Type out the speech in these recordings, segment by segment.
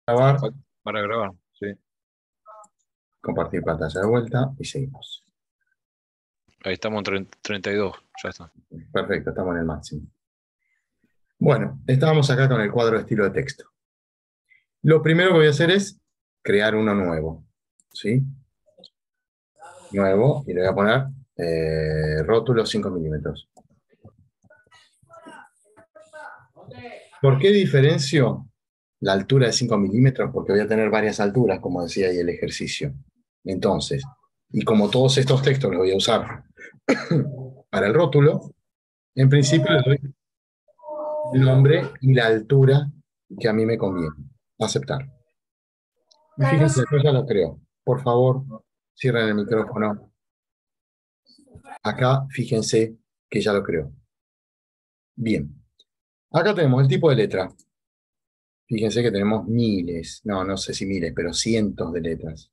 Grabar, Para grabar, sí. compartir pantalla de vuelta y seguimos. Ahí estamos en 32, ya está. Perfecto, estamos en el máximo. Bueno, estábamos acá con el cuadro de estilo de texto. Lo primero que voy a hacer es crear uno nuevo. ¿Sí? Nuevo, y le voy a poner rótulo 5 milímetros. ¿Por qué diferencio la altura de 5 milímetros? Porque voy a tener varias alturas, como decía ahí el ejercicio. Entonces, y como todos estos textos los voy a usar para el rótulo, en principio le doy el nombre y la altura que a mí me conviene. Aceptar. Y fíjense, yo ya lo creo. Por favor, cierren el micrófono. Acá, fíjense que ya lo creo. Bien. Acá tenemos el tipo de letra. Fíjense que tenemos miles, no sé si miles, pero cientos de letras.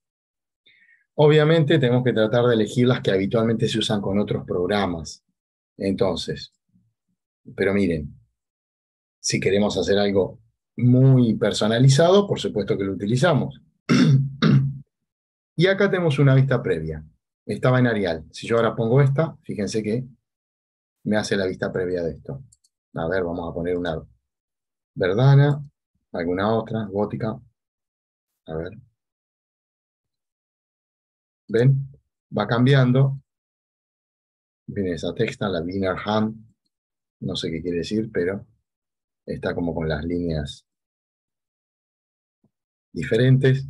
Obviamente tenemos que tratar de elegir las que habitualmente se usan con otros programas. Entonces, pero miren, si queremos hacer algo muy personalizado, por supuesto que lo utilizamos. Y acá tenemos una vista previa. Estaba en Arial. Si yo ahora pongo esta, fíjense que me hace la vista previa de esto. A ver, vamos a poner una Verdana, alguna otra, gótica. A ver. ¿Ven? Va cambiando. Viene esa texta, la Wiener Hand. No sé qué quiere decir, pero está como con las líneas diferentes.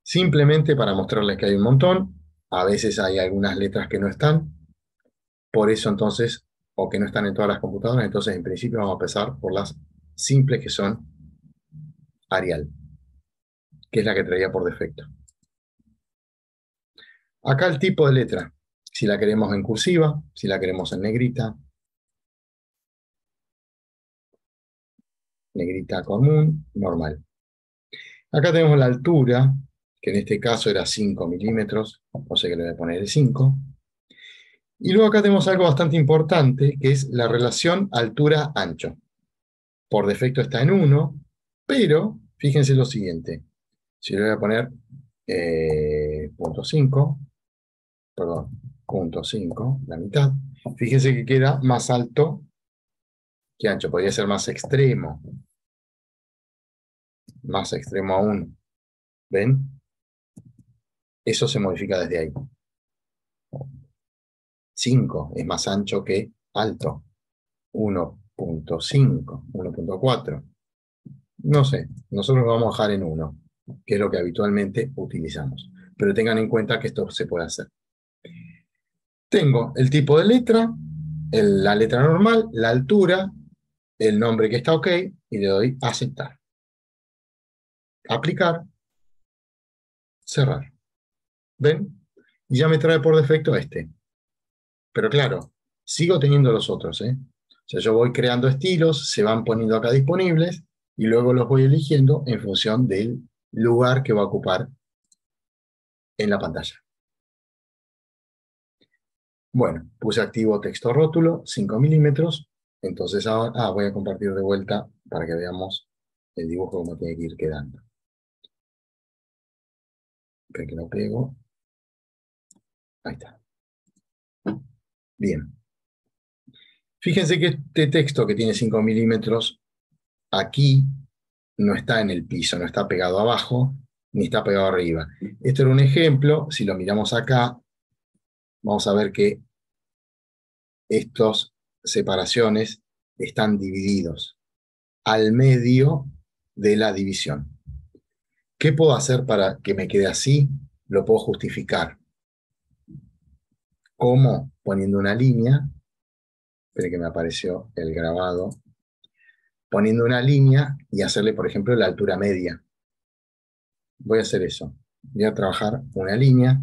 Simplemente para mostrarles que hay un montón. A veces hay algunas letras que no están. Por eso entonces, o que no están en todas las computadoras, entonces en principio vamos a empezar por las simples que son Arial, que es la que traía por defecto. Acá el tipo de letra, si la queremos en cursiva, si la queremos en negrita, negrita común, normal. Acá tenemos la altura, que en este caso era 5 milímetros, o sea que le voy a poner el 5. Y luego acá tenemos algo bastante importante, que es la relación altura-ancho. Por defecto está en 1, pero fíjense lo siguiente. Si le voy a poner punto 5, perdón, punto 5, la mitad, fíjense que queda más alto que ancho. Podría ser más extremo aún. ¿Ven? Eso se modifica desde ahí. 5 es más ancho que alto. 1.5, 1.4. No sé, nosotros lo vamos a dejar en 1, que es lo que habitualmente utilizamos. Pero tengan en cuenta que esto se puede hacer. Tengo el tipo de letra, la letra normal, la altura, el nombre que está OK, y le doy aceptar. Aplicar, cerrar. ¿Ven? Y ya me trae por defecto este. Pero claro, sigo teniendo los otros, ¿eh? O sea, yo voy creando estilos, se van poniendo acá disponibles, y luego los voy eligiendo en función del lugar que va a ocupar en la pantalla. Bueno, puse activo texto rótulo, 5 milímetros. Entonces ahora voy a compartir de vuelta para que veamos el dibujo como tiene que ir quedando. Creo que lo pego. Ahí está. Bien. Fíjense que este texto que tiene 5 milímetros, aquí no está en el piso, no está pegado abajo, ni está pegado arriba. Esto era un ejemplo. Si lo miramos acá, vamos a ver que estas separaciones están divididos al medio de la división. ¿Qué puedo hacer para que me quede así? Lo puedo justificar. ¿Cómo? Poniendo una línea. Esperen que me apareció el grabado. Poniendo una línea y hacerle, por ejemplo, la altura media. Voy a hacer eso. Voy a trabajar una línea.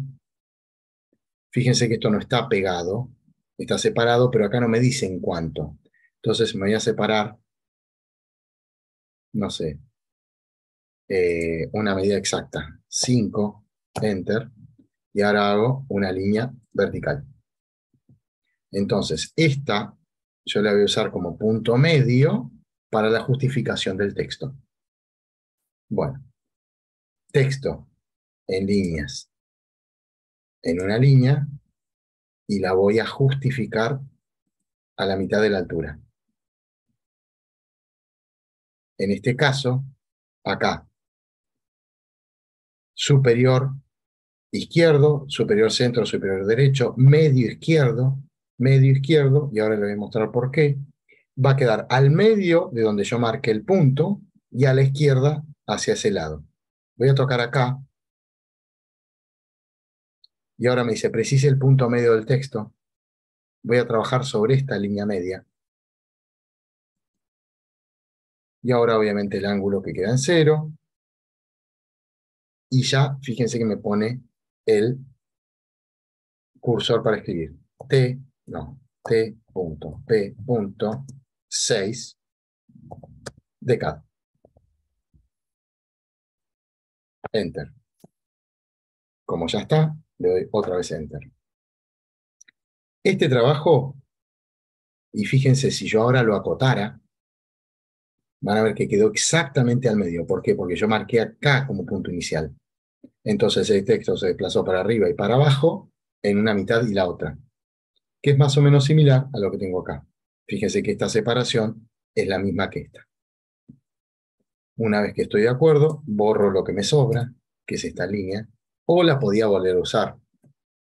Fíjense que esto no está pegado, está separado, pero acá no me dicen cuánto. Entonces me voy a separar, no sé, una medida exacta. 5, enter, y ahora hago una línea vertical. Entonces, esta yo la voy a usar como punto medio para la justificación del texto. Bueno, texto en líneas, en una línea, y la voy a justificar a la mitad de la altura. En este caso, acá, superior izquierdo, superior centro, superior derecho, medio izquierdo, y ahora le voy a mostrar por qué, va a quedar al medio de donde yo marqué el punto y a la izquierda hacia ese lado. Voy a tocar acá, y ahora me dice, precise el punto medio del texto. Voy a trabajar sobre esta línea media. Y ahora obviamente el ángulo que queda en 0. Y ya, fíjense que me pone el cursor para escribir. T.P.6 de cada. Enter. Como ya está, le doy otra vez Enter. Este trabajo, y fíjense, si yo ahora lo acotara, van a ver que quedó exactamente al medio. ¿Por qué? Porque yo marqué acá como punto inicial. Entonces el texto se desplazó para arriba y para abajo en una mitad y la otra, que es más o menos similar a lo que tengo acá. Fíjense que esta separación es la misma que esta. Una vez que estoy de acuerdo, borro lo que me sobra, que es esta línea, o la podía volver a usar.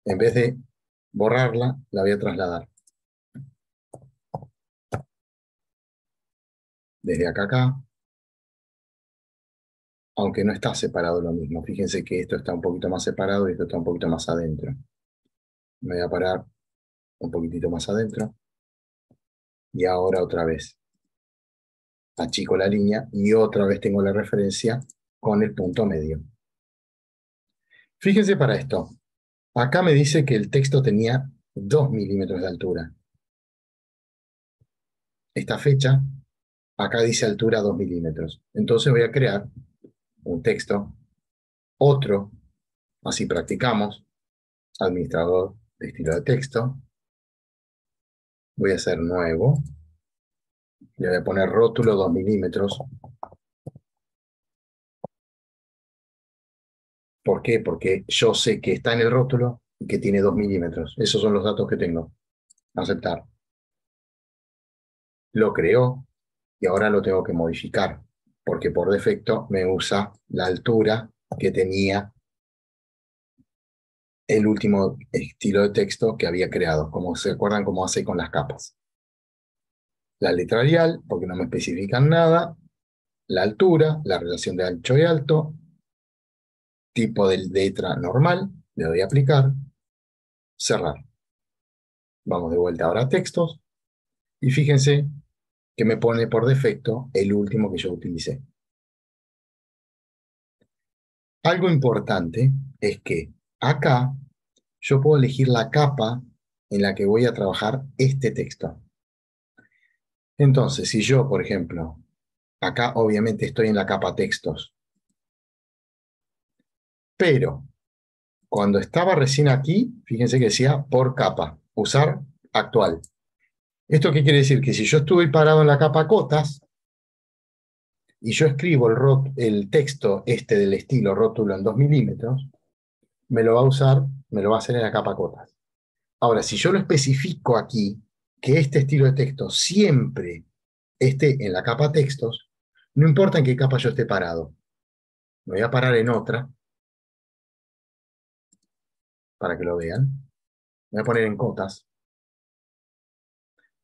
En vez de borrarla, la voy a trasladar. Desde acá a acá, aunque no está separado lo mismo. Fíjense que esto está un poquito más separado y esto está un poquito más adentro. Me voy a parar un poquitito más adentro. Y ahora otra vez. Achico la línea y otra vez tengo la referencia con el punto medio. Fíjense para esto. Acá me dice que el texto tenía 2 milímetros de altura. Esta fecha, acá dice altura 2 milímetros. Entonces voy a crear un texto, otro, así practicamos, administrador de estilo de texto. Voy a hacer nuevo. Le voy a poner rótulo 2 milímetros. ¿Por qué? Porque yo sé que está en el rótulo y que tiene 2 milímetros. Esos son los datos que tengo. Aceptar. Lo creó y ahora lo tengo que modificar, porque por defecto me usa la altura que tenía el último estilo de texto que había creado, como se acuerdan cómo hace con las capas. La letra Arial, porque no me especifican nada, la altura, la relación de ancho y alto, tipo de letra normal, le doy a aplicar, cerrar. Vamos de vuelta ahora a textos, y fíjense que me pone por defecto el último que yo utilicé. Algo importante es que acá yo puedo elegir la capa en la que voy a trabajar este texto. Entonces, si yo, por ejemplo, acá obviamente estoy en la capa textos, pero cuando estaba recién aquí, fíjense que decía por capa, usar actual. ¿Esto qué quiere decir? Que si yo estuve parado en la capa cotas y yo escribo el texto este del estilo rótulo en 2 milímetros, me lo va a usar, me lo va a hacer en la capa cotas. Ahora, si yo lo especifico aquí, que este estilo de texto siempre esté en la capa textos, no importa en qué capa yo esté parado. Me voy a parar en otra, para que lo vean. Me voy a poner en cotas,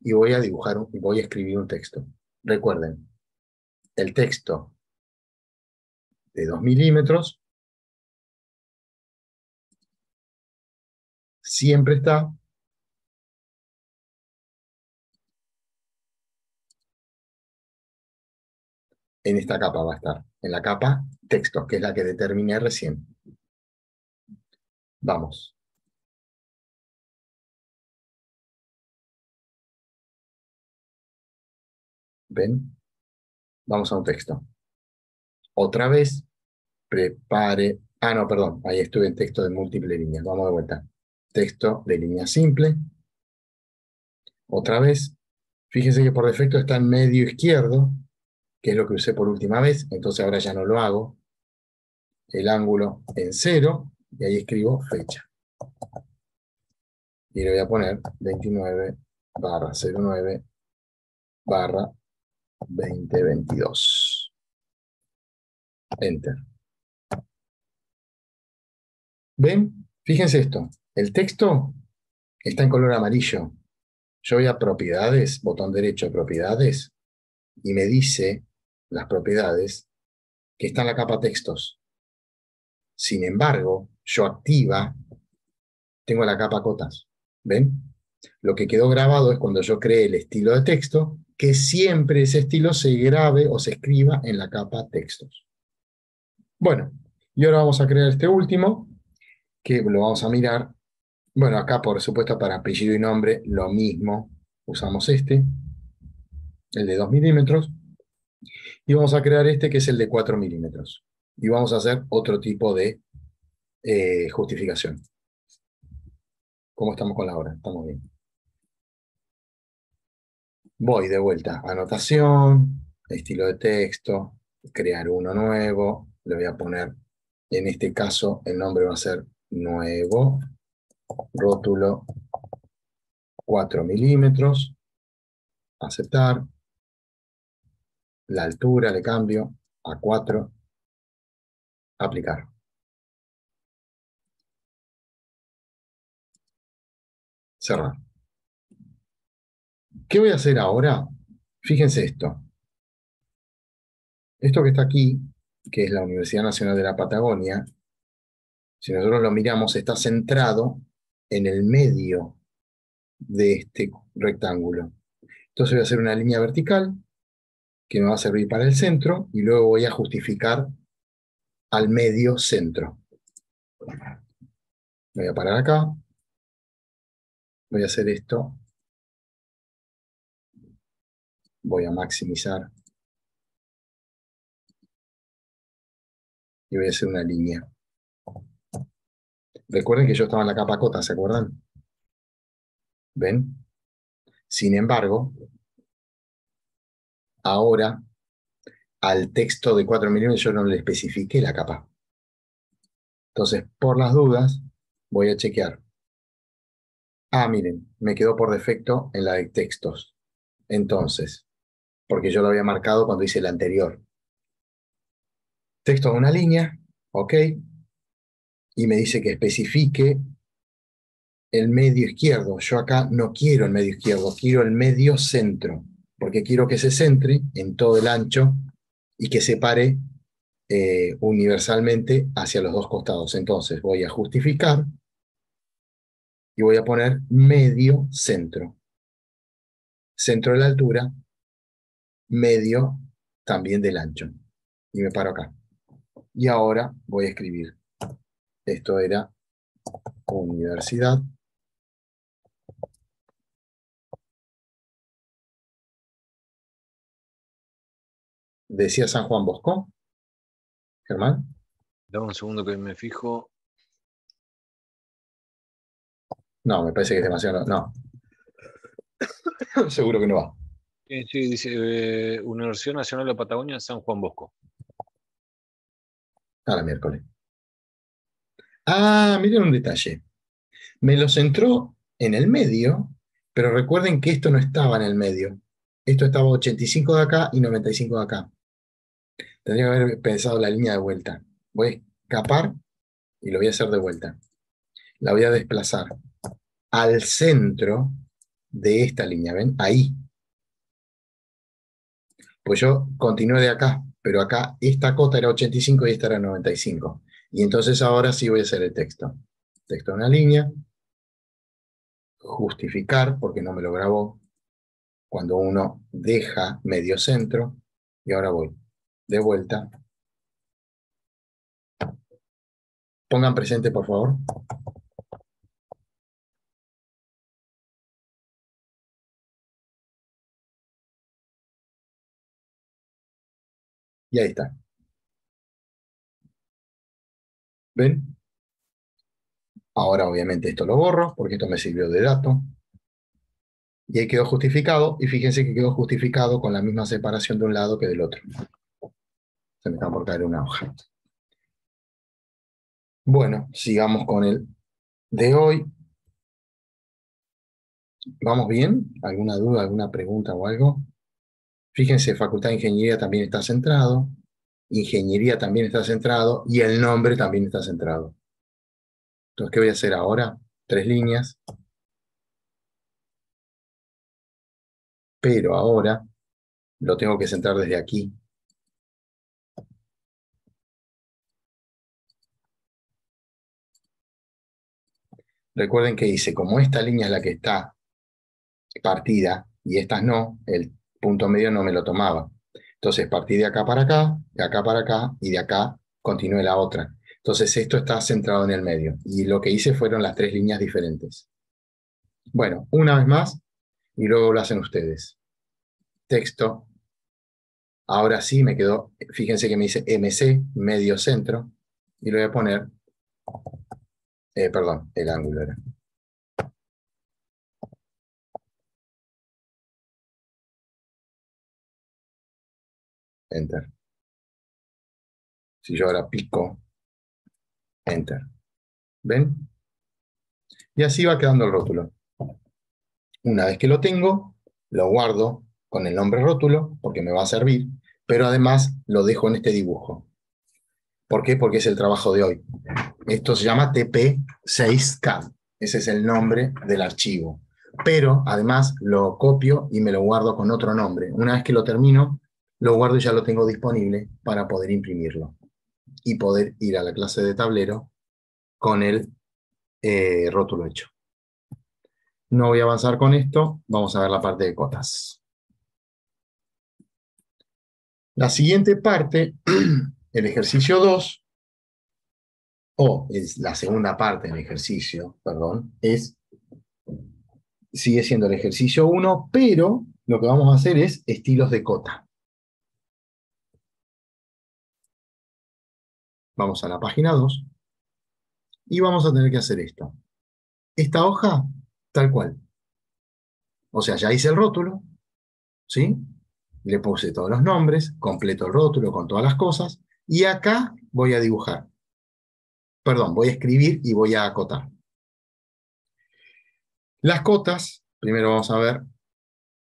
y voy a dibujar, voy a escribir un texto. Recuerden, el texto de 2 milímetros siempre está en esta capa, va a estar, en la capa textos, que es la que determiné recién. Vamos. ¿Ven? Vamos a un texto. Otra vez, prepare... Ah, no, perdón, ahí estuve en texto de múltiples líneas. Vamos de vuelta. Texto de línea simple. Otra vez. Fíjense que por defecto está en medio izquierdo, que es lo que usé por última vez, entonces ahora ya no lo hago. el ángulo en 0, y ahí escribo fecha. Y le voy a poner 29/09/2022. Enter. ¿Ven? Fíjense esto. El texto está en color amarillo. Yo voy a propiedades, botón derecho, propiedades, y me dice las propiedades que está en la capa textos. Sin embargo, yo activa, tengo la capa cotas. ¿Ven? Lo que quedó grabado es cuando yo creé el estilo de texto, que siempre ese estilo se grabe o se escriba en la capa textos. Bueno, y ahora vamos a crear este último, que lo vamos a mirar. Bueno, acá por supuesto para apellido y nombre lo mismo, usamos este, el de 2 milímetros, y vamos a crear este que es el de 4 milímetros. Y vamos a hacer otro tipo de justificación. ¿Cómo estamos con la hora? Estamos bien. Voy de vuelta, anotación, estilo de texto, crear uno nuevo, le voy a poner, en este caso el nombre va a ser nuevo, rótulo 4 milímetros, aceptar, la altura le cambio a 4, aplicar. Cerrar. ¿Qué voy a hacer ahora? Fíjense esto. Esto que está aquí, que es la Universidad Nacional de la Patagonia, si nosotros lo miramos, está centrado en el medio de este rectángulo. Entonces voy a hacer una línea vertical que me va a servir para el centro y luego voy a justificar al medio centro. Me voy a parar acá. Voy a hacer esto. Voy a maximizar. Y voy a hacer una línea. Recuerden que yo estaba en la capa cota, ¿se acuerdan? ¿Ven? Sin embargo, ahora al texto de 4 milímetros yo no le especifiqué la capa. Entonces, por las dudas, voy a chequear. Ah, miren, me quedó por defecto en la de textos. Entonces, porque yo lo había marcado cuando hice el anterior. Texto de una línea, ok, y me dice que especifique el medio izquierdo. Yo acá no quiero el medio izquierdo, quiero el medio centro, porque quiero que se centre en todo el ancho y que se pare universalmente hacia los dos costados. Entonces voy a justificar y voy a poner medio centro. Centro de la altura, medio también del ancho. Y me paro acá. Y ahora voy a escribir. Esto era universidad. Decía San Juan Bosco. Germán. Dame un segundo que me fijo. No, me parece que es demasiado. No, seguro que no va. Sí, dice Universidad Nacional de la Patagonia, San Juan Bosco. A la miércoles. Ah, miren un detalle. Me lo centró en el medio, pero recuerden que esto no estaba en el medio. Esto estaba 85 de acá y 95 de acá. Tendría que haber pensado la línea de vuelta. Voy a escapar y lo voy a hacer de vuelta. La voy a desplazar al centro de esta línea, ¿ven? Ahí. Pues yo continué de acá, pero acá esta cota era 85 y esta era 95. Y entonces ahora sí voy a hacer el texto. Texto de una línea, justificar, porque no me lo grabó, cuando uno deja medio centro, y ahora voy de vuelta. Pongan presente, por favor. Y ahí está. ¿Ven? Ahora obviamente esto lo borro, porque esto me sirvió de dato. Y ahí quedó justificado, y fíjense que quedó justificado con la misma separación de un lado que del otro. Se me está por caer una hoja. Bueno, sigamos con el de hoy. ¿Vamos bien? ¿Alguna duda, alguna pregunta o algo? Fíjense, Facultad de Ingeniería también está centrado, Ingeniería también está centrado y el nombre también está centrado. Entonces, ¿qué voy a hacer ahora? 3 líneas, pero ahora lo tengo que centrar desde aquí. Recuerden que hice, como esta línea es la que está partida y estas no, el punto medio no me lo tomaba. Entonces partí de acá para acá, de acá para acá y de acá continué la otra. Entonces esto está centrado en el medio y lo que hice fueron las 3 líneas diferentes. Bueno, una vez más y luego lo hacen ustedes. Texto. Ahora sí me quedó, fíjense que me dice MC, medio centro, y le voy a poner, perdón, el ángulo era. Enter. Si yo ahora pico, Enter. ¿Ven? Y así va quedando el rótulo. Una vez que lo tengo, lo guardo con el nombre rótulo, porque me va a servir, pero además lo dejo en este dibujo. ¿Por qué? Porque es el trabajo de hoy. Esto se llama TP6CAD. Ese es el nombre del archivo. Pero además lo copio y me lo guardo con otro nombre. Una vez que lo termino, lo guardo y ya lo tengo disponible para poder imprimirlo y poder ir a la clase de tablero con el rótulo hecho. No voy a avanzar con esto, vamos a ver la parte de cotas. La siguiente parte, el ejercicio 2, o es la segunda parte del ejercicio, perdón, sigue siendo el ejercicio 1, pero lo que vamos a hacer es estilos de cota. Vamos a la página 2 y vamos a tener que hacer esto. Esta hoja, tal cual. O sea, ya hice el rótulo, ¿sí? Le puse todos los nombres, completo el rótulo con todas las cosas, y acá voy a dibujar. Perdón, voy a escribir y voy a acotar. Las cotas, primero vamos a ver,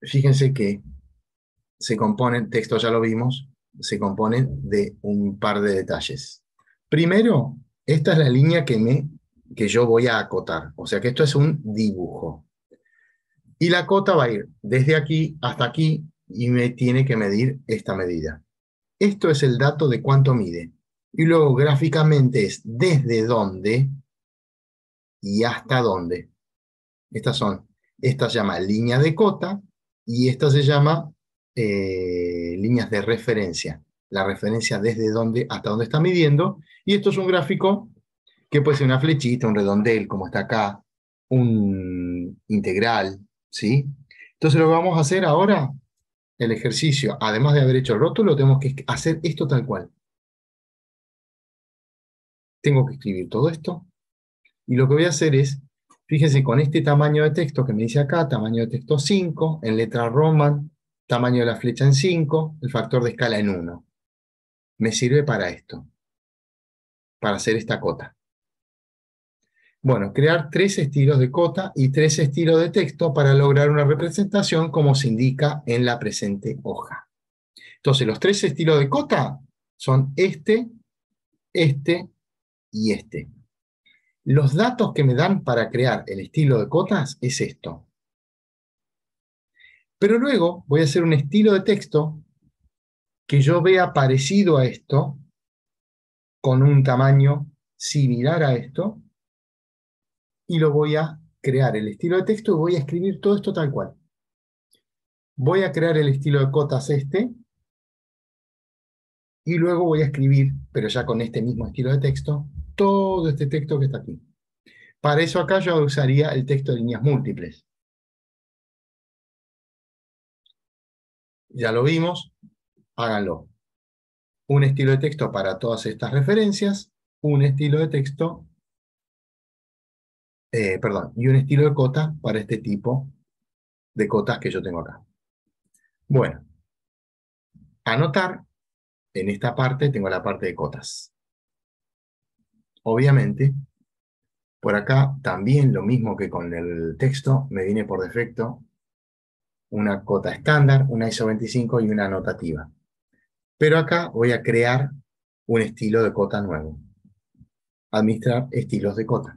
fíjense que se componen, texto ya lo vimos, se componen de un par de detalles. Primero, esta es la línea que yo voy a acotar, o sea que esto es un dibujo. Y la cota va a ir desde aquí hasta aquí y me tiene que medir esta medida. Esto es el dato de cuánto mide. Y luego gráficamente es desde dónde y hasta dónde. Esta se llama línea de cota y esta se llama líneas de referencia. La referencia desde dónde hasta dónde está midiendo. Y esto es un gráfico que puede ser una flechita, un redondel, como está acá, un integral, ¿sí? Entonces lo que vamos a hacer ahora, el ejercicio, además de haber hecho el rótulo, tenemos que hacer esto tal cual. Tengo que escribir todo esto. Y lo que voy a hacer es, fíjense, con este tamaño de texto que me dice acá, tamaño de texto 5, en letra roman, tamaño de la flecha en 5, el factor de escala en 1. Me sirve para esto, para hacer esta cota. Bueno, crear 3 estilos de cota y 3 estilos de texto para lograr una representación como se indica en la presente hoja. Entonces, los 3 estilos de cota son este y este. Los datos que me dan para crear el estilo de cotas es esto. Pero luego voy a hacer un estilo de texto que yo vea parecido a esto, con un tamaño similar a esto, y lo voy a crear el estilo de texto y voy a escribir todo esto tal cual. Voy a crear el estilo de cotas y luego voy a escribir, pero ya con este mismo estilo de texto, todo este texto que está aquí. Para eso acá yo usaría el texto de líneas múltiples. Ya lo vimos, háganlo. Un estilo de texto para todas estas referencias, un estilo de texto, y un estilo de cota para este tipo de cotas que yo tengo acá. Bueno, anotar, en esta parte tengo la parte de cotas. Obviamente, por acá también lo mismo que con el texto, me viene por defecto una cota estándar, una ISO 25 y una anotativa. Pero acá voy a crear un estilo de cota nuevo. Administrar estilos de cota.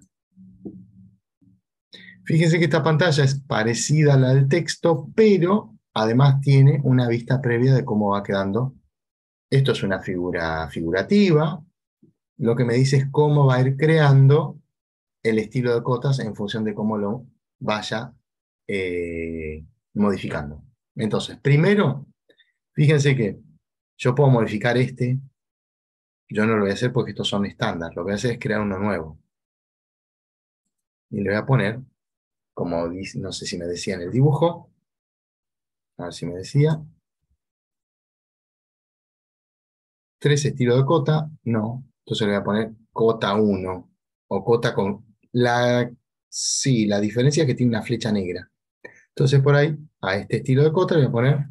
Fíjense que esta pantalla es parecida a la del texto, pero además tiene una vista previa de cómo va quedando. Esto es una figura figurativa. Lo que me dice es cómo va a ir creando el estilo de cotas en función de cómo lo vaya modificando. Entonces, primero, fíjense que yo puedo modificar este. Yo no lo voy a hacer porque estos son estándar. Lo que voy a hacer es crear uno nuevo. Y le voy a poner, como dice, no sé si me decía en el dibujo, a ver si me decía, 3 estilos de cota, no. Entonces le voy a poner cota 1 o cota con la... Sí, la diferencia es que tiene una flecha negra. Entonces por ahí, a este estilo de cota le voy a poner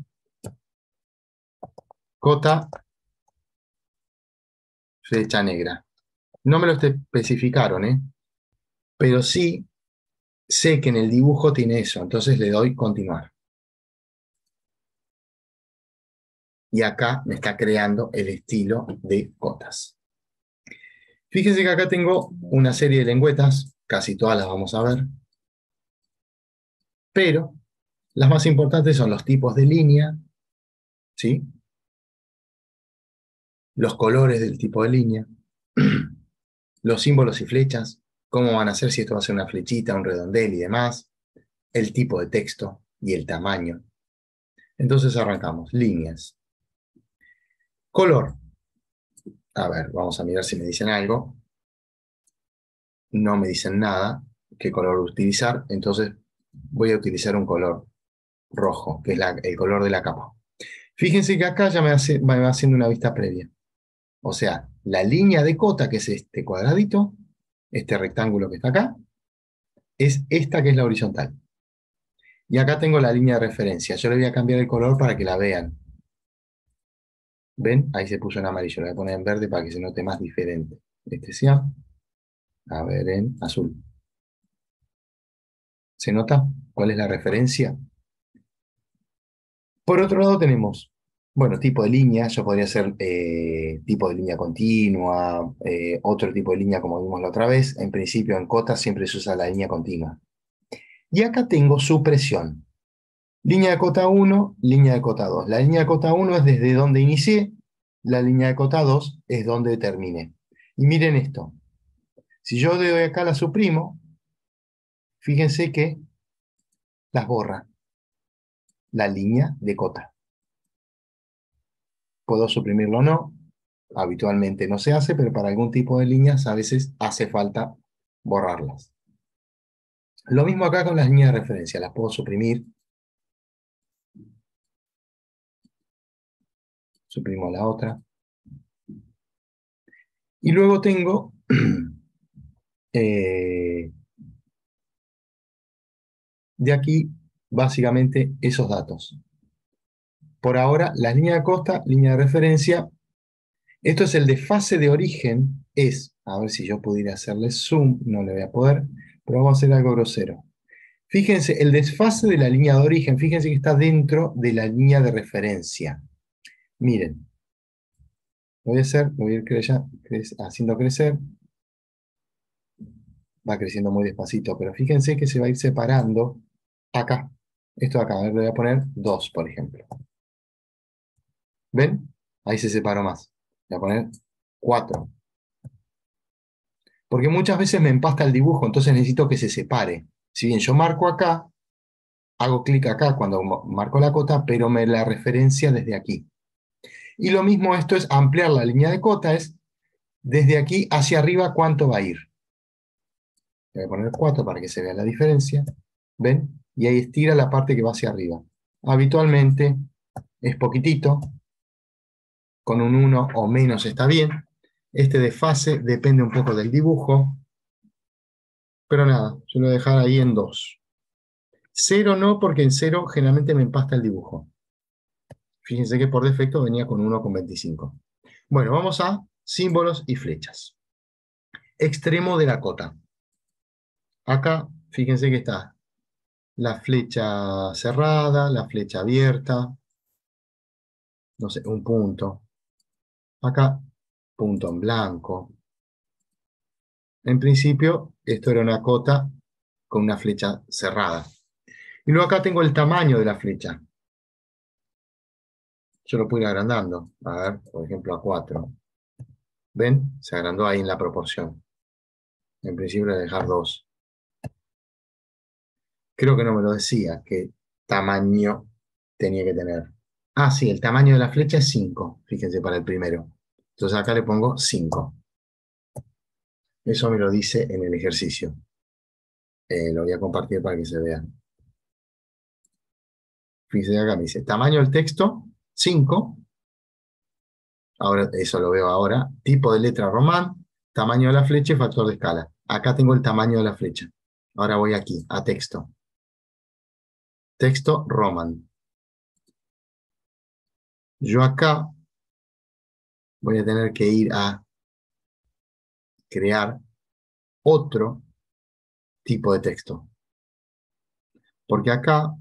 cota flecha negra. No me lo especificaron, ¿eh? Pero sí sé que en el dibujo tiene eso, entonces le doy continuar. Y acá me está creando el estilo de cotas. Fíjense que acá tengo una serie de lengüetas, casi todas las vamos a ver, pero las más importantes son los tipos de línea, ¿sí? Los colores del tipo de línea, los símbolos y flechas, cómo van a ser, si esto va a ser una flechita, un redondel y demás, el tipo de texto y el tamaño. Entonces arrancamos, líneas. Color. A ver, vamos a mirar si me dicen algo. No me dicen nada, qué color utilizar, entonces voy a utilizar un color rojo, que es el color de la capa. Fíjense que acá ya me va haciendo una vista previa. O sea, la línea de cota, que es este cuadradito, este rectángulo que está acá, es esta que es la horizontal. Y acá tengo la línea de referencia. Yo le voy a cambiar el color para que la vean. ¿Ven? Ahí se puso en amarillo. Le voy a poner en verde para que se note más diferente. Este sea, a ver, en azul. ¿Se nota cuál es la referencia? Por otro lado tenemos, bueno, tipo de línea. Yo podría hacer tipo de línea continua, otro tipo de línea como vimos la otra vez. En principio, en cota siempre se usa la línea continua. Y acá tengo supresión. Línea de cota 1, línea de cota 2. La línea de cota 1 es desde donde inicié, la línea de cota 2 es donde terminé. Y miren esto. Si yo de acá la suprimo, fíjense que las borra la línea de cota. Puedo suprimirlo o no. Habitualmente no se hace, pero para algún tipo de líneas a veces hace falta borrarlas. Lo mismo acá con las líneas de referencia. Las puedo suprimir. Suprimo la otra. Y luego tengo de aquí básicamente esos datos. Por ahora, la línea de costa, línea de referencia. Esto es el desfase de origen. A ver si yo pudiera hacerle zoom, no le voy a poder, pero vamos a hacer algo grosero. Fíjense, el desfase de la línea de origen, fíjense que está dentro de la línea de referencia. Miren, lo voy a ir haciendo crecer. Va creciendo muy despacito, pero fíjense que se va a ir separando acá. Esto de acá, a ver, le voy a poner 2, por ejemplo. ¿Ven? Ahí se separó más. Voy a poner 4. Porque muchas veces me empasta el dibujo, entonces necesito que se separe. Si bien yo marco acá, hago clic acá cuando marco la cota, pero me la referencia desde aquí. Y lo mismo esto es ampliar la línea de cota, es desde aquí hacia arriba cuánto va a ir. Voy a poner 4 para que se vea la diferencia. ¿Ven? Y ahí estira la parte que va hacia arriba. Habitualmente es poquitito, con un 1 o menos está bien. Este desfase depende un poco del dibujo, pero nada, yo lo voy a dejar ahí en 2. 0 no, porque en 0 generalmente me empasta el dibujo. Fíjense que por defecto venía con 1,25. Bueno, vamos a símbolos y flechas. extremo de la cota. Acá, fíjense que está la flecha cerrada, la flecha abierta, no sé, un punto. Acá, punto en blanco. En principio, esto era una cota con una flecha cerrada. Y luego acá tengo el tamaño de la flecha. Yo lo puedo ir agrandando. A ver, por ejemplo, a 4. ¿Ven? Se agrandó ahí en la proporción. En principio le voy a dejar 2. Creo que no me lo decía, qué tamaño tenía que tener. Ah, sí, el tamaño de la flecha es 5. Fíjense, para el primero. Entonces acá le pongo 5. Eso me lo dice en el ejercicio. Lo voy a compartir para que se vea. Fíjense acá, me dice, tamaño del texto, 5. Ahora, eso lo veo ahora. Tipo de letra román, tamaño de la flecha y factor de escala. Acá tengo el tamaño de la flecha. Ahora voy aquí, a texto. Texto roman. Yo acá voy a tener que ir a crear otro tipo de texto. Porque acá,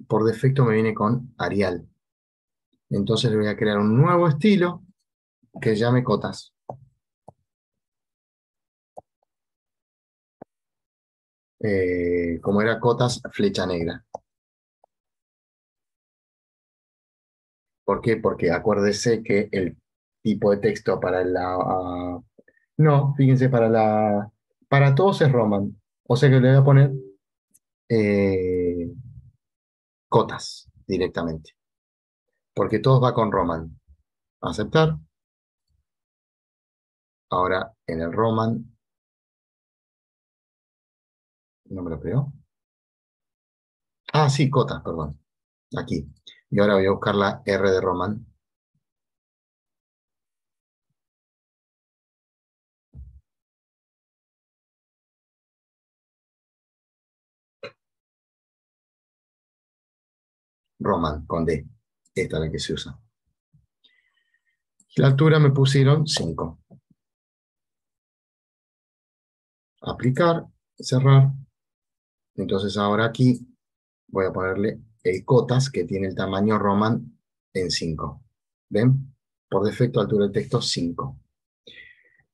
por defecto, me viene con Arial. Entonces le voy a crear un nuevo estilo que llame cotas. Como era cotas, flecha negra. ¿Por qué? Porque acuérdese que el tipo de texto para la... no, fíjense, para todos es Roman. O sea que le voy a poner eh, cotas directamente. Porque todos va con Roman. Aceptar. Ahora en el Roman, no me lo creo. Ah, sí, cotas, perdón. Aquí. Y ahora voy a buscar la R de Roman. Roman, con D. Esta es la que se usa. La altura me pusieron 5. Aplicar, cerrar. Entonces ahora aquí voy a ponerle el cotas, que tiene el tamaño Roman en 5. ¿Ven? Por defecto, altura del texto 5.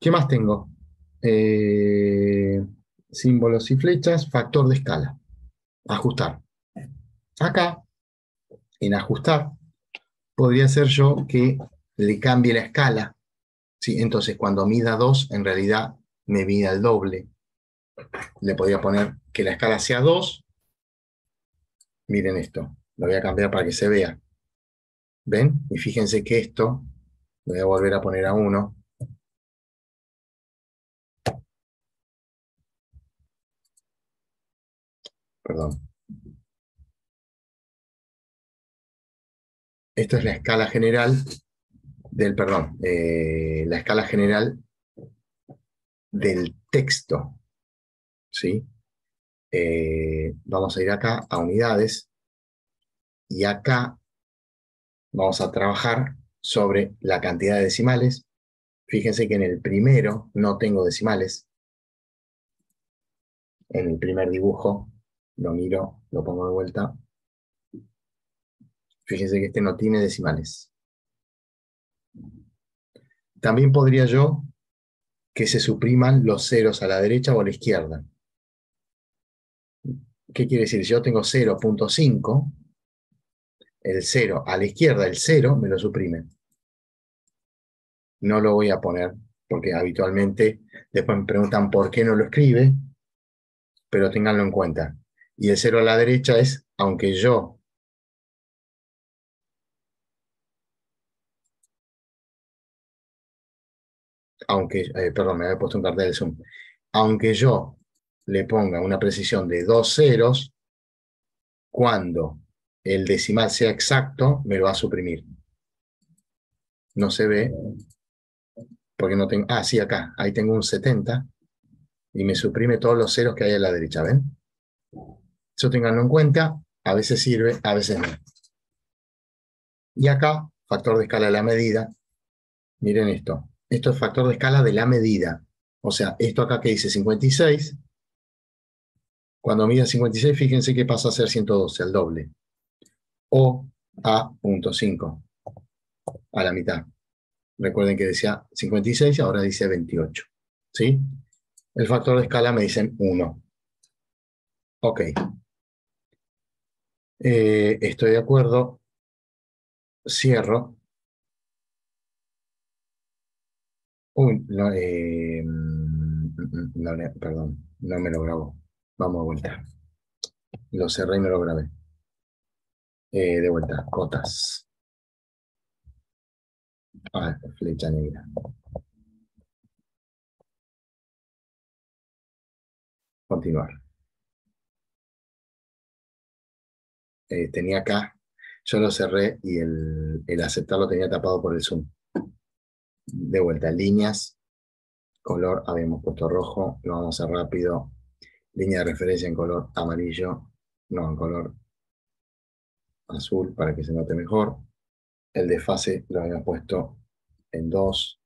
¿Qué más tengo? Símbolos y flechas, factor de escala. Ajustar. Acá, en ajustar, podría ser yo que le cambie la escala. ¿Sí? Entonces, cuando mida 2, en realidad me mida el doble. Le podría poner que la escala sea 2. Miren esto. Lo voy a cambiar para que se vea. ¿Ven? Y fíjense que esto lo voy a volver a poner a 1. Perdón. Esto es la escala general la escala general del texto. ¿Sí? Vamos a ir acá a unidades y acá vamos a trabajar sobre la cantidad de decimales. Fíjense que en el primero no tengo decimales. En el primer dibujo lo miro, lo pongo de vuelta. Fíjense que este no tiene decimales. También podría yo que se supriman los ceros a la derecha o a la izquierda. ¿Qué quiere decir? Si yo tengo 0.5, el 0 a la izquierda, el 0 me lo suprime. No lo voy a poner porque habitualmente después me preguntan por qué no lo escribe, pero ténganlo en cuenta. Y el 0 a la derecha es, perdón, me había puesto un cartel de zoom. Aunque yo le ponga una precisión de 2 ceros, cuando el decimal sea exacto, me lo va a suprimir. No se ve, porque no tengo... Ah, sí, acá. Ahí tengo un 70 y me suprime todos los ceros que hay a la derecha, ¿ven? Eso ténganlo en cuenta. A veces sirve, a veces no. Y acá, factor de escala de la medida. Miren esto. Esto es factor de escala de la medida. O sea, esto acá que dice 56, cuando mida 56, fíjense que pasa a ser 112, el doble. O a punto 5, a la mitad. Recuerden que decía 56, ahora dice 28. ¿Sí? El factor de escala me dicen 1. Ok. Estoy de acuerdo. Cierro. Uy, no, perdón, no me lo grabo. Vamos de vuelta. Lo cerré y no lo grabé. De vuelta, cotas. Ah, flecha negra. Continuar. Tenía acá, yo lo cerré y el aceptar lo tenía tapado por el zoom. De vuelta, líneas, color, habíamos puesto rojo, lo vamos a hacer rápido. Línea de referencia en color amarillo, no, en color azul para que se note mejor. El desfase lo habíamos puesto en 2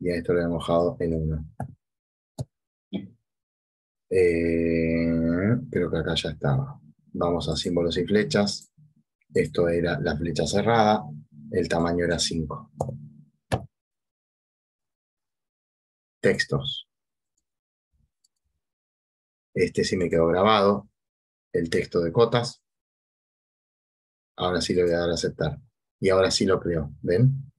y a esto lo habíamos bajado en 1. Creo que acá ya estaba. Vamos a símbolos y flechas. Esto era la flecha cerrada. El tamaño era 5. Textos. Este sí me quedó grabado. El texto de cotas. Ahora sí le voy a dar a aceptar. Y ahora sí lo creo. ¿Ven?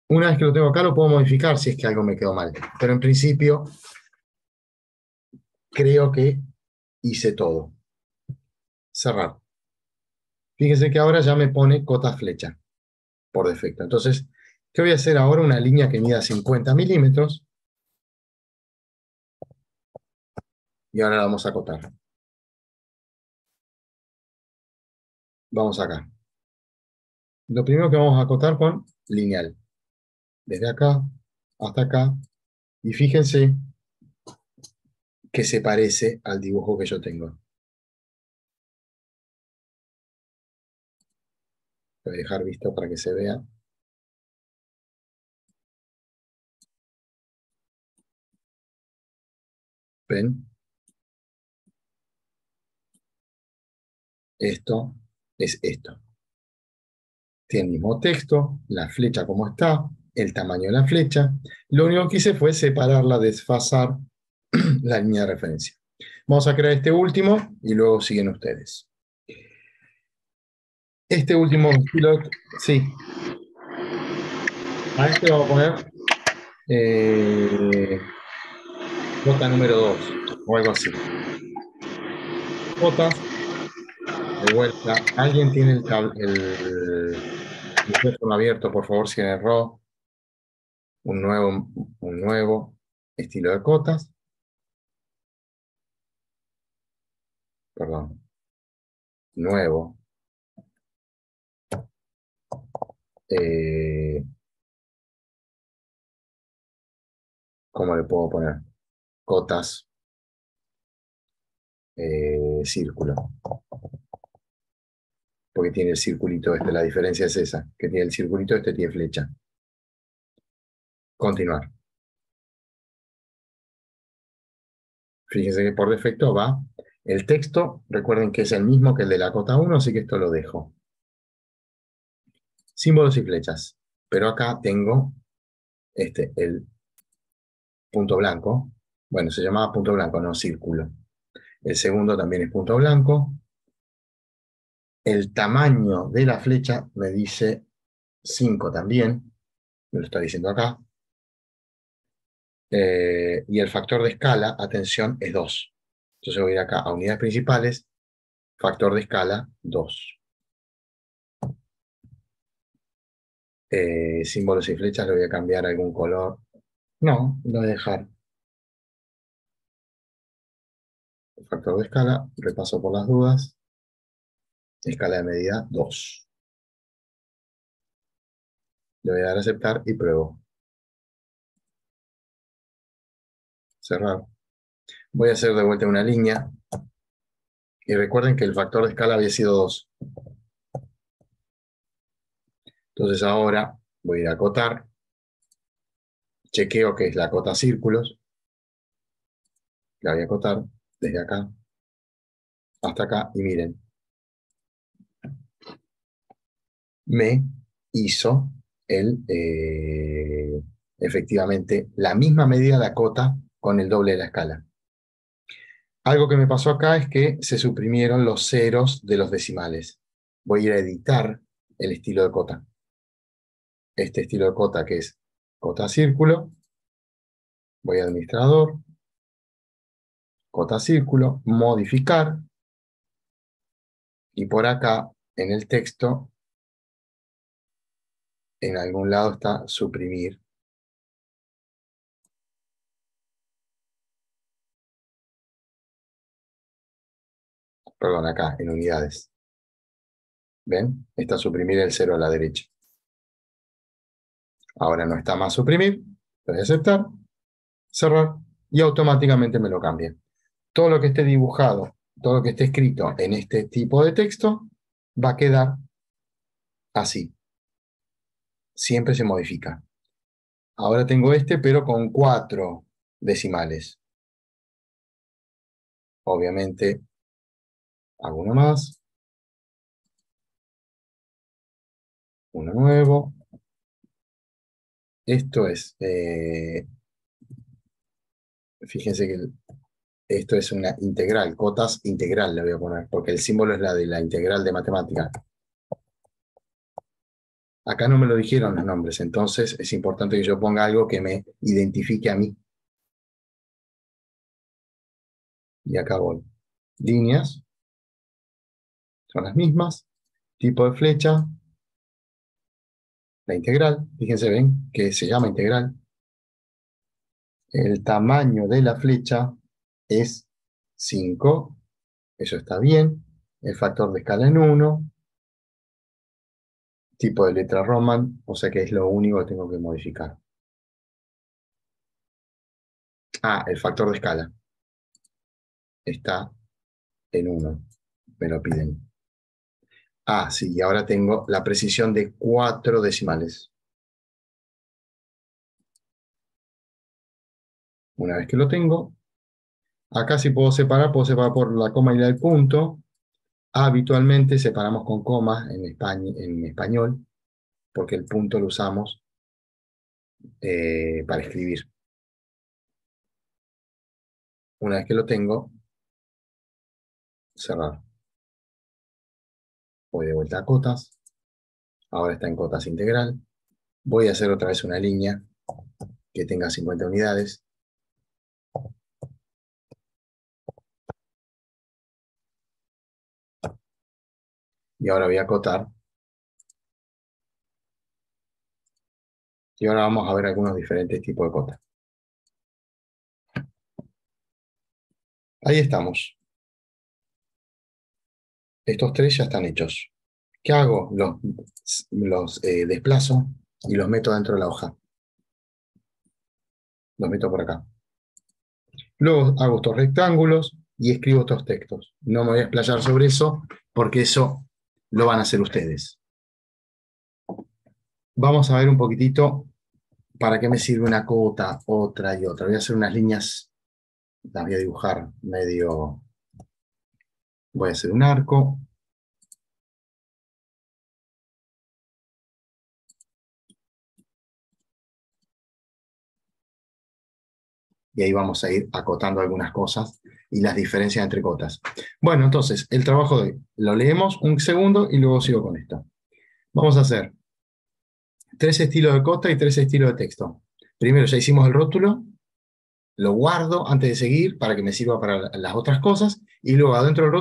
Una vez que lo tengo acá lo puedo modificar si es que algo me quedó mal. Pero en principio creo que hice todo. Cerrar. Fíjense que ahora ya me pone cotas flecha por defecto. Entonces, ¿qué voy a hacer ahora? Una línea que mida 50 milímetros. Y ahora la vamos a acotar. Vamos acá. Lo primero que vamos a acotar con lineal. Desde acá hasta acá. Y fíjense que se parece al dibujo que yo tengo. Voy a dejar visto para que se vea. ¿Ven? Esto es esto. Tiene el mismo texto, la flecha como está, el tamaño de la flecha. Lo único que hice fue separarla, desfasar la línea de referencia. Vamos a crear este último y luego siguen ustedes. Este último estilo, sí. A este vamos a poner nota número 2 o algo así. Notas, de vuelta. ¿Alguien tiene el micrófono abierto? Por favor, si erró. Un nuevo estilo de cotas. Perdón. Nuevo. ¿Cómo le puedo poner? Cotas. Círculo. Porque tiene el circulito este. La diferencia es esa. Que tiene el circulito, este tiene flecha. Continuar. Fíjense que por defecto va. El texto, recuerden que es el mismo que el de la cota 1, así que esto lo dejo. Símbolos y flechas. Pero acá tengo el punto blanco. Bueno, se llamaba punto blanco, no círculo. El segundo también es punto blanco. El tamaño de la flecha me dice 5 también. Me lo está diciendo acá. Y el factor de escala, atención, es 2. Entonces voy a ir acá a unidades principales, factor de escala 2. Símbolos y flechas le voy a cambiar algún color. No, lo voy a dejar. El factor de escala, repaso por las dudas. Escala de medida 2. Le voy a dar a aceptar y pruebo. Cerrar. Voy a hacer de vuelta una línea. Y recuerden que el factor de escala había sido 2. Entonces ahora voy a ir a acotar. chequeo que es la cota círculos. La voy a acotar desde acá hasta acá y miren, me hizo efectivamente la misma medida de cota con el doble de la escala. Algo que me pasó acá es que se suprimieron los ceros de los decimales. Voy a ir a editar el estilo de cota. Este estilo de cota que es cota círculo, voy a administrador, cota círculo, modificar, y por acá en el texto, en algún lado está suprimir. Perdón, acá en unidades. ¿Ven? Está suprimir el 0 a la derecha. Ahora no está más suprimir. Voy a aceptar, cerrar y automáticamente me lo cambia. Todo lo que esté dibujado, todo lo que esté escrito en este tipo de texto va a quedar así. Siempre se modifica. Ahora tengo este, pero con 4 decimales. Obviamente, hago uno más. Uno nuevo. Esto es, fíjense que esto es una integral, cotas integral le voy a poner, porque el símbolo es la de la integral de matemática. Acá no me lo dijeron los nombres, entonces es importante que yo ponga algo que me identifique a mí. Y acá voy. Líneas, son las mismas. Tipo de flecha, la integral, fíjense, ven que se llama integral. El tamaño de la flecha es 5, eso está bien. El factor de escala en 1. Tipo de letra Roman, o sea que es lo único que tengo que modificar. Ah, el factor de escala. Está en 1, me lo piden. Ah, sí, y ahora tengo la precisión de 4 decimales. Una vez que lo tengo, acá sí puedo separar por la coma y el punto. Habitualmente separamos con comas en español, porque el punto lo usamos para escribir. Una vez que lo tengo, cerrar. Voy de vuelta a cotas. Ahora está en cotas integral. Voy a hacer otra vez una línea que tenga 50 unidades. Y ahora voy a acotar. Y ahora vamos a ver algunos diferentes tipos de cotas. Ahí estamos. Estos 3 ya están hechos. ¿Qué hago? Los desplazo y los meto dentro de la hoja. Los meto por acá. Luego hago estos rectángulos y escribo estos textos. No me voy a explayar sobre eso porque eso lo van a hacer ustedes. Vamos a ver un poquitito para qué me sirve una cota, otra y otra. Voy a hacer unas líneas, las voy a dibujar medio. Voy a hacer un arco. Y ahí vamos a ir acotando algunas cosas y las diferencias entre cotas. Bueno, entonces, el trabajo de hoy. Lo leemos un segundo y luego sigo con esto. Vamos a hacer 3 estilos de cota y 3 estilos de texto. Primero ya hicimos el rótulo, lo guardo antes de seguir para que me sirva para las otras cosas, y luego adentro del rótulo